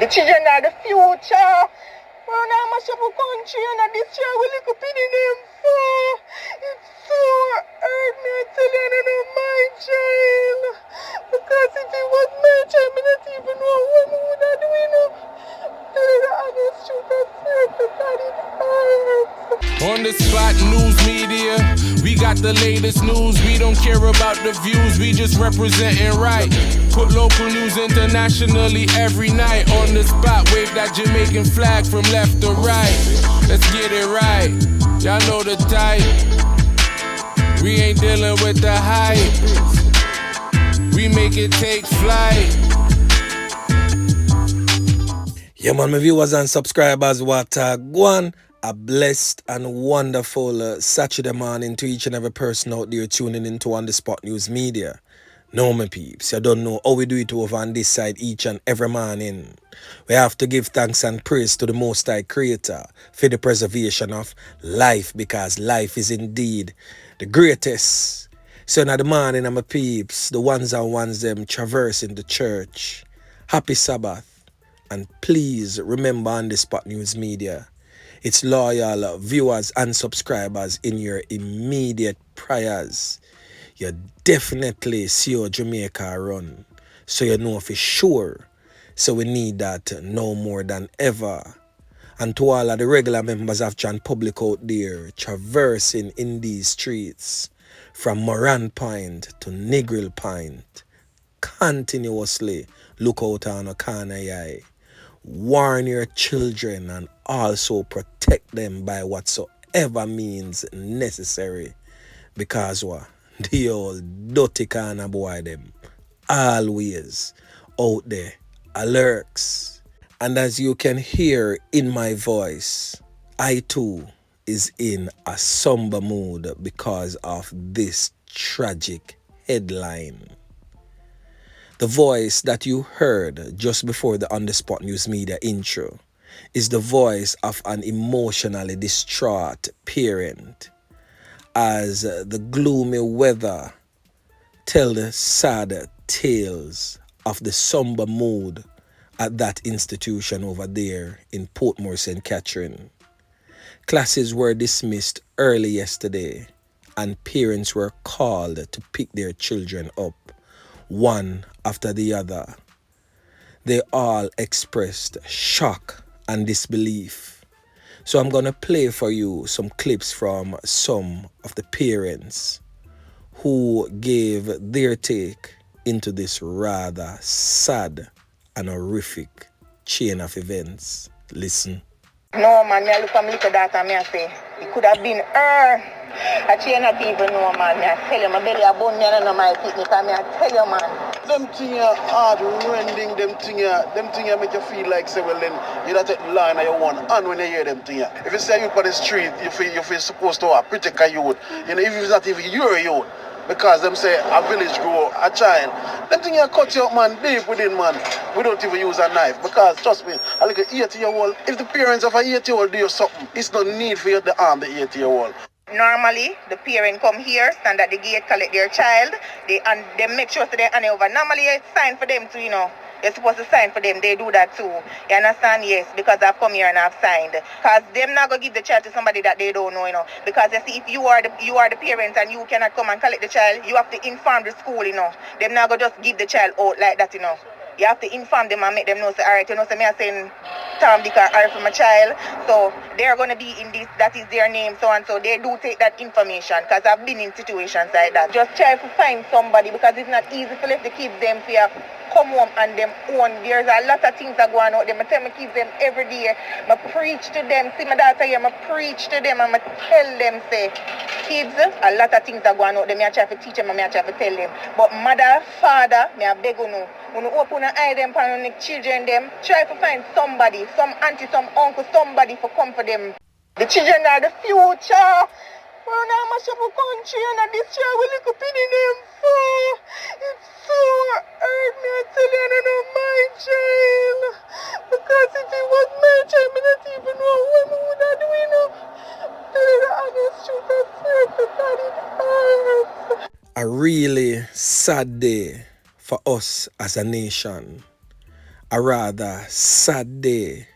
The children are the future. We're not much of a country and this year we look up in them for. It's so hurt me, I tell you, I don't know my child. Because if it was my child, I don't even know what I would have done. Tell you the honest truth, I swear to God, it hurts. On the spot news media, we got the latest news. We don't care about the views, we just representing right. Put local news internationally every night. On the spot, wave that Jamaican flag from left to right. Let's get it right, y'all know the type. We ain't dealing with the hype, we make it take flight. Yeah, man, my viewers and subscribers, what go on. A blessed and wonderful Saturday morning to each and every person out there tuning into On The Spot News Media. No, my peeps, you don't know how we do it over on this side each and every morning. We have to give thanks and praise to the Most High Creator for the preservation of life, because life is indeed the greatest. So now the morning, my peeps, the ones and ones them traversing the church, happy Sabbath. And please remember On The Spot News Media, it's loyal viewers and subscribers in your immediate prayers. You definitely see your Jamaica run, so you know for sure. So we need that no more than ever. And to all of the regular members of John Public out there traversing in these streets, from Moran Point to Negril Point, continuously look out on a corner eye. Warn your children and also protect them by whatsoever means necessary. Because what? The old dirty kind of boy them always out there alerts. And as you can hear in my voice, I too is in a somber mood because of this tragic headline. The voice that you heard just before the On The Spot News Media intro is the voice of an emotionally distraught parent, as the gloomy weather tell the sad tales of the somber mood at that institution over there in Portmore St. Catherine. Classes were dismissed early yesterday and parents were called to pick their children up one after the other. They all expressed shock and disbelief. So I'm going to play for you some clips from some of the parents who gave their take into this rather sad and horrific chain of events. Listen. No, man, I look at my little daughter and I say, it could have been her. I can't not even know, man. I tell you, my belly a bone, I don't know my picnic, I tell you, man. Them things are hard rending, them things make you feel like, say, well, then you don't take the line of your one hand when you hear them things. If you say you on the street, you feel supposed to protect a youth. You know, if it's not even your youth. Because them say a village grow a child. Them things you cut you up, man, deep within, man. We don't even use a knife. Because trust me, a little 80-year-old, if the parents of a 80-year-old do something, it's no need for you to harm the 80-year-old. Normally, the parent come here, stand at the gate, collect their child, they make sure that they hand over. Normally, it's sign for them to, you know, you're supposed to sign for them. They do that too. You understand? Yes, because I've come here and I've signed. Because them not gonna give the child to somebody that they don't know, you know. Because you see, if you are the parent and you cannot come and collect the child, you have to inform the school, you know. Them not gonna just give the child out like that, you know. You have to inform them and make them know, say, all right, you know, say, me are saying Tom, Dick, or R for my child. So they're going to be in this, that is their name, so and so. They do take that information, because I've been in situations like that. Just try to find somebody, because it's not easy to let the kids them fear come home and them own. There's a lot of things that go on out there. I tell my kids them every day. I preach to them. See my daughter here, I preach to them and I tell them, say, kids, a lot of things that go on out there. I try to teach them and I try to tell them. But mother, father, I beg you, when you open an eye them and the children them, try to find somebody, some auntie, some uncle, somebody for come for them. The children are the future. We're not much of a country and this year we look up in them for. It's so hurt me, I tell you, I don't know my child. Because if it was my child, I don't even know what I would have done, you know. Tell you the honest truth, I swear to God, it hurts. A really sad day for us as a nation. A rather sad day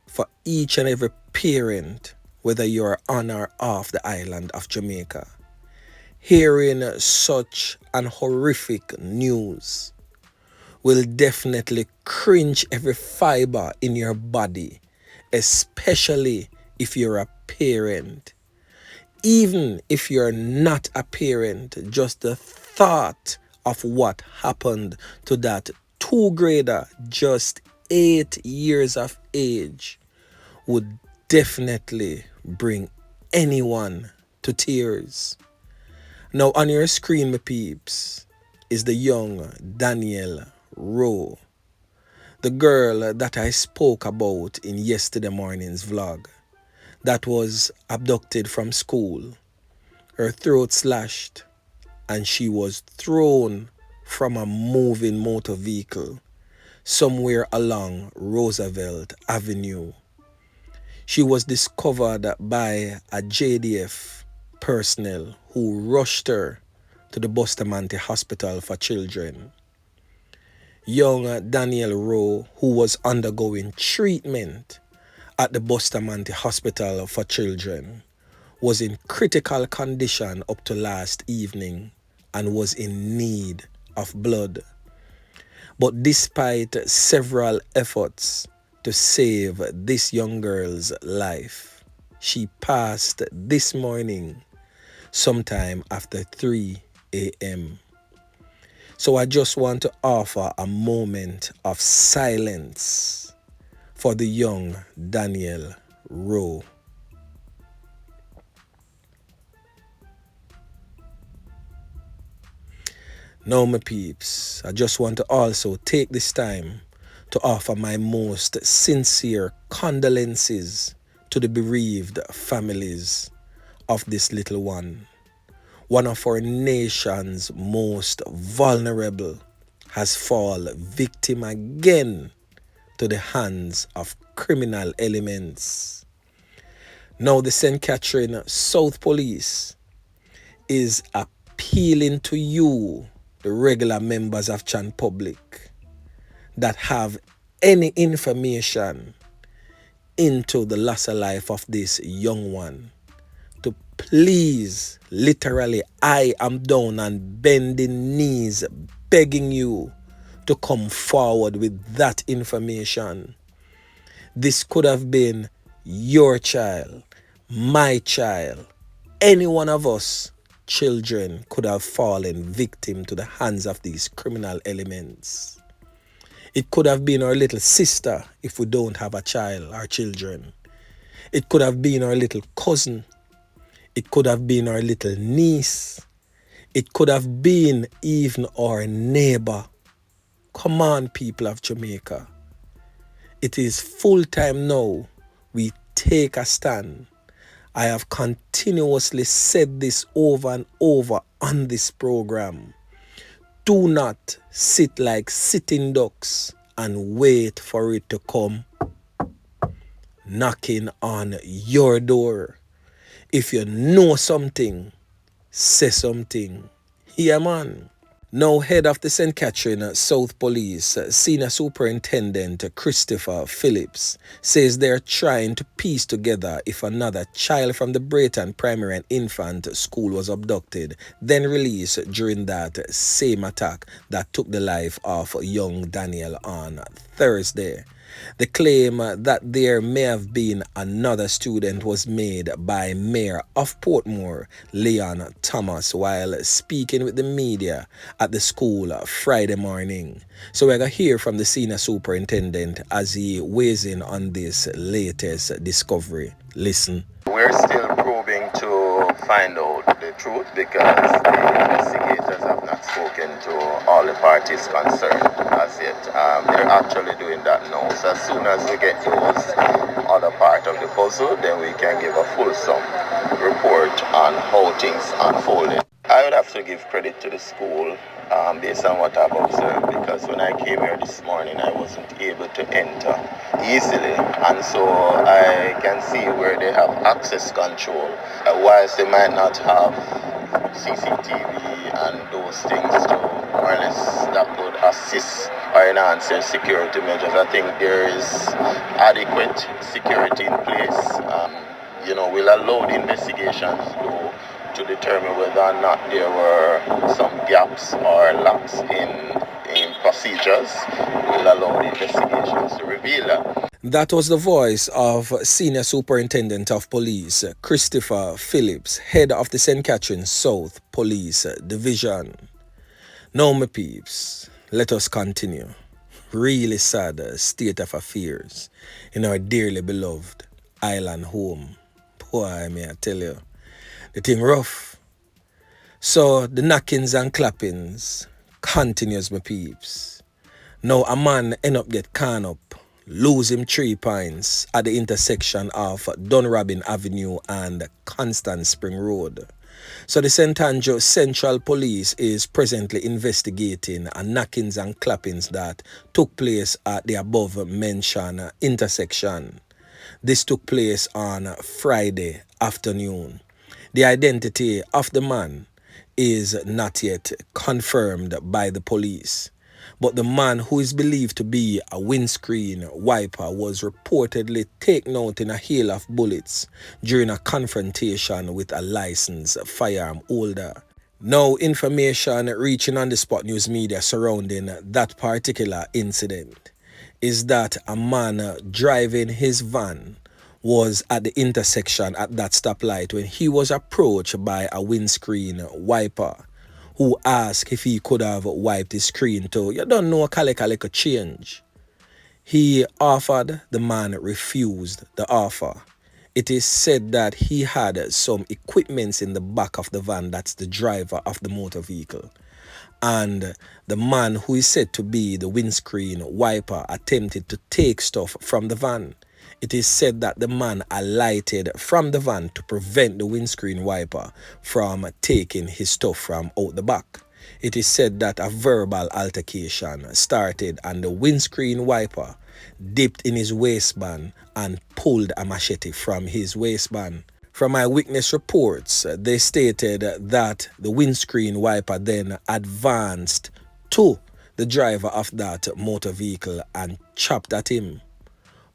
for each and every parent, whether you're on or off the island of Jamaica. Hearing such an horrific news will definitely cringe every fiber in your body, especially if you're a parent. Even if you're not a parent, just the thought of what happened to that two-grader just 8 years of age would definitely bring anyone to tears. Now on your screen, my peeps, is the young Danielle Rowe, the girl that I spoke about in yesterday morning's vlog, that was abducted from school, her throat slashed, and she was thrown from a moving motor vehicle somewhere along Roosevelt Avenue. She was discovered by a JDF personnel who rushed her to the Bustamante Hospital for Children. Young Danielle Rowe, who was undergoing treatment at the Bustamante Hospital for Children, was in critical condition up to last evening and was in need of blood. But despite several efforts to save this young girl's life, she passed this morning sometime after 3 a.m. So I just want to offer a moment of silence for the young Danielle Rowe. Now, my peeps, I just want to also take this time to offer my most sincere condolences to the bereaved families of this little one. One of our nation's most vulnerable has fallen victim again to the hands of criminal elements. Now the St. Catherine South Police is appealing to you, the regular members of Chan Public, that have any information into the loss of life of this young one, to please, literally, I am down on bending knees begging you to come forward with that information. This could have been your child, my child, any one of us children could have fallen victim to the hands of these criminal elements. It could have been our little sister if we don't have a child or children. It could have been our little cousin. It could have been our little niece. It could have been even our neighbor. Come on, people of Jamaica. It is full time now. We take a stand. I have continuously said this over and over on this program. Do not sit like sitting ducks and wait for it to come knocking on your door. If you know something, say something. Yeah, man. Now, head of the St. Catherine South Police, Senior Superintendent Christopher Phillips, says they're trying to piece together if another child from the Brayton Primary and Infant School was abducted, then released during that same attack that took the life of young Danielle on Thursday. The claim that there may have been another student was made by Mayor of Portmore, Leon Thomas, while speaking with the media at the school Friday morning. So we're going to hear from the senior superintendent as he weighs in on this latest discovery. Listen. We're still probing to find out the truth because the investigators have not spoken to all the parties concerned as yet. They're actually doing that now. So as soon as we get those other part of the puzzle, then we can give a fulsome report on how things unfolded. I would have to give credit to the school based on what I've observed, because when I came here this morning I wasn't able to enter easily, and so I can see where they have access control. Whilst they might not have CCTV and those things to more or less that could assist or enhance their security measures. I think there is adequate security in place. We'll allow the investigations to determine whether or not there were some gaps or lacks in procedures. We'll allow the investigations to reveal that. That was the voice of Senior Superintendent of Police Christopher Phillips, head of the St. Catherine South Police Division. Now, my peeps, let us continue. Really sad state of affairs in our dearly beloved island home. Boy, may I tell you, the thing rough. So the knockings and clappings continues, my peeps. Now a man end up get caught up, lose him 3 points at the intersection of Dunrobin Avenue and Constant Spring Road. So the St. Andrew Central Police is presently investigating a knockings and clappings that took place at the above mentioned intersection. This took place on Friday afternoon. The identity of the man is not yet confirmed by the police, but the man, who is believed to be a windscreen wiper, was reportedly taken out in a hail of bullets during a confrontation with a licensed firearm holder. Now, information reaching on the Spot News media surrounding that particular incident is that a man driving his van was at the intersection at that stoplight when he was approached by a windscreen wiper who asked if he could have wiped his screen too. You don't know, a change. He offered, the man refused the offer. It is said that he had some equipments in the back of the van, that's the driver of the motor vehicle. And the man, who is said to be the windscreen wiper, attempted to take stuff from the van. It is said that the man alighted from the van to prevent the windscreen wiper from taking his stuff from out the back. It is said that a verbal altercation started and the windscreen wiper dipped in his waistband and pulled a machete from his waistband. From eyewitness reports, they stated that the windscreen wiper then advanced to the driver of that motor vehicle and chopped at him.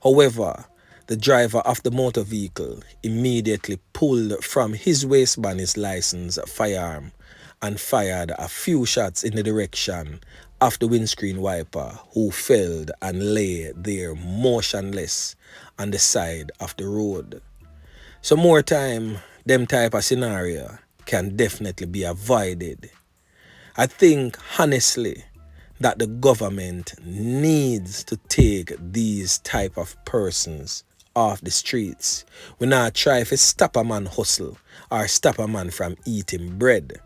However, the driver of the motor vehicle immediately pulled from his waistband his licensed firearm and fired a few shots in the direction of the windscreen wiper, who fell and lay there motionless on the side of the road. So more time, them type of scenario can definitely be avoided. I think, honestly, that the government needs to take these type of persons off the streets. We not try to stop a man hustle or stop a man from eating bread.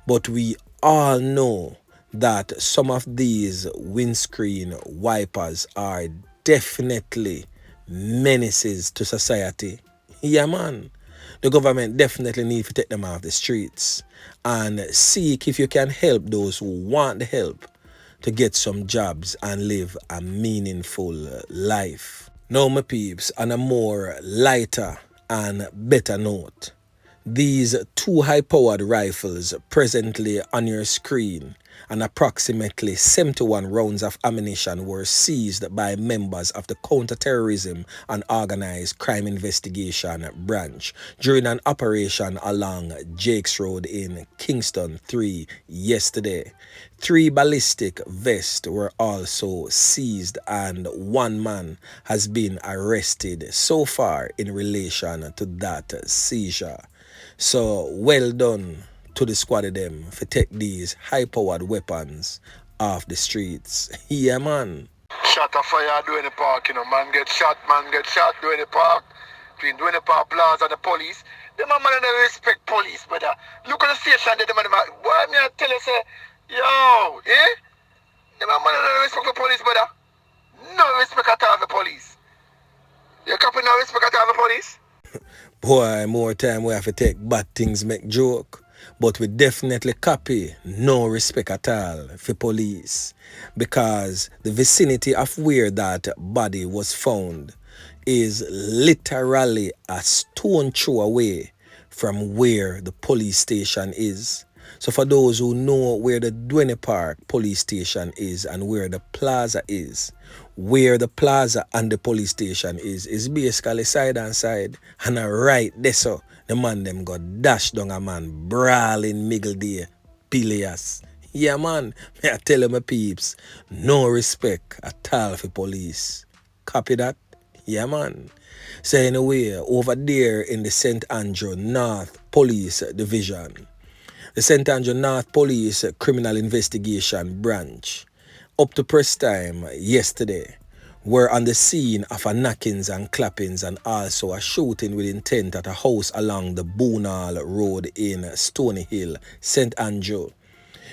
But we all know that some of these windscreen wipers are definitely menaces to society. Yeah, man. The government definitely needs to take them off the streets and seek if you can help those who want the help to get some jobs and live a meaningful life. Now, my peeps, on a more lighter and better note, these 2 high-powered rifles presently on your screen and approximately 71 rounds of ammunition were seized by members of the Counter-Terrorism and Organized Crime Investigation Branch during an operation along Jakes Road in Kingston 3 yesterday. 3 ballistic vests were also seized and 1 man has been arrested so far in relation to that seizure. So well done to the squad of them for take these high-powered weapons off the streets. Yeah, man. Shot a fire doing the park, man get shot doing the park. Between doing the park plaza and the police. Them man don't respect police, brother. Look at the station there, them man. Why me I tell you say, yo, Them man don't respect the police, brother. No respect at all for police. You copy no respect at all for police? Boy, more time we have to take bad things make joke. But we definitely copy no respect at all for police, because the vicinity of where that body was found is literally a stone throw away from where the police station is. So for those who know where the Duene Park police station is and where the plaza is, where the plaza and the police station is basically side and side. And right there so, the man them got dash down a man, brawling middle day, Pilias. Yeah man, me I tell you my peeps, no respect at all for police. Copy that? Yeah man. So anyway, over there in the St. Andrew North Police Division, the St. Andrew North Police Criminal Investigation Branch, up to press time yesterday, were on the scene of a knockings and clappings and also a shooting with intent at a house along the Boonall Road in Stony Hill, St. Andrew.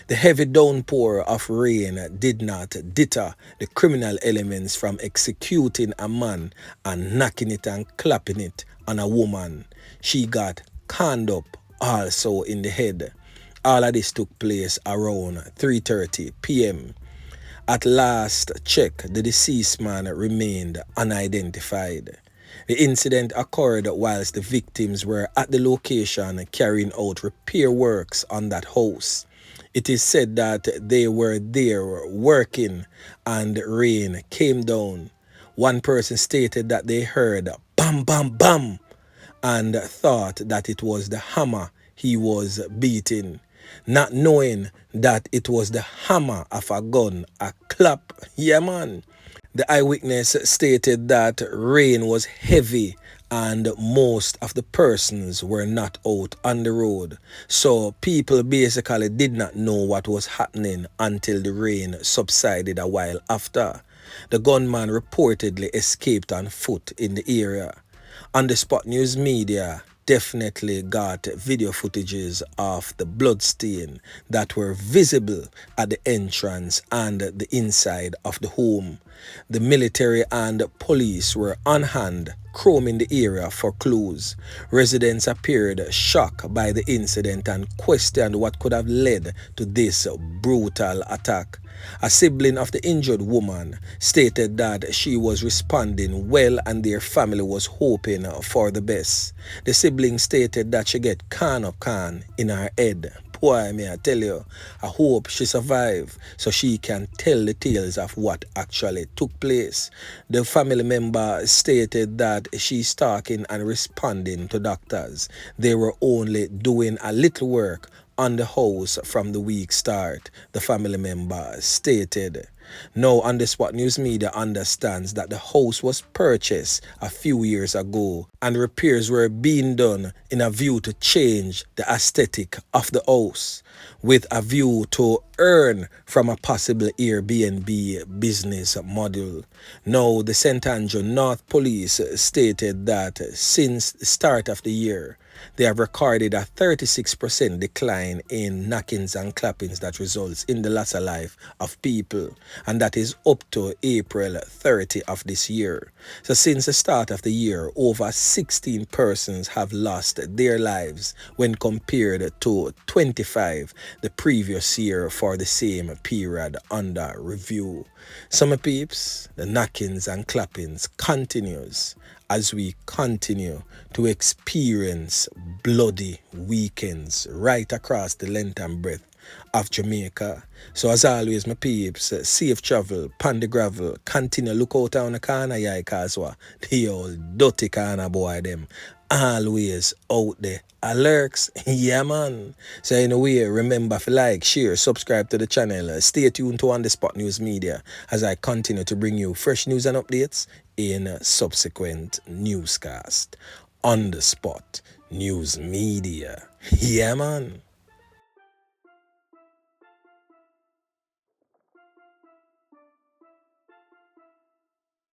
The heavy downpour of rain did not deter the criminal elements from executing a man and knocking it and clapping it on a woman. She got conned up also in the head. All of this took place around 3:30 p.m. At last check, the deceased man remained unidentified. The incident occurred whilst the victims were at the location carrying out repair works on that house. It is said that they were there working and rain came down. One person stated that they heard bam bam bam and thought that it was the hammer he was beating, not knowing that it was the hammer of a gun, a clap. Yeah man. The eyewitness stated that rain was heavy and most of the persons were not out on the road. So people basically did not know what was happening until the rain subsided a while after. The gunman reportedly escaped on foot in the area. On the Spot News Media definitely got video footages of the bloodstain that were visible at the entrance and the inside of the home. The military and police were on hand, combing the area for clues. Residents appeared shocked by the incident and questioned what could have led to this brutal attack. A sibling of the injured woman stated that she was responding well and their family was hoping for the best. The sibling stated that she get can in her head. Boy, may I tell you, I hope she survive so she can tell the tales of what actually took place. The family member stated that she's talking and responding to doctors. They were only doing a little work on the house from the week start, the family member stated. Now, On the Spot News Media understands that the house was purchased a few years ago and repairs were being done in a view to change the aesthetic of the house with a view to earn from a possible Airbnb business model. Now, the St. Andrew North Police stated that since the start of the year, they have recorded a 36% decline in knockings and clappings that results in the loss of life of people, and that is up to April 30 of this year. So since the start of the year, over 16 persons have lost their lives when compared to 25 the previous year for the same period under review. Some peeps, the knockings and clappings continues as we continue to experience bloody weekends right across the length and breadth of Jamaica. So as always, my peeps, safe travel, pan the gravel, continue look out on the corner, yeah, cause what? The old dirty corner boy them always out there. Alerts, yeah man. So anyway, remember to like, share, subscribe to the channel. Stay tuned to On the Spot News Media as I continue to bring you fresh news and updates in subsequent newscast. On the Spot News Media. Yeah man.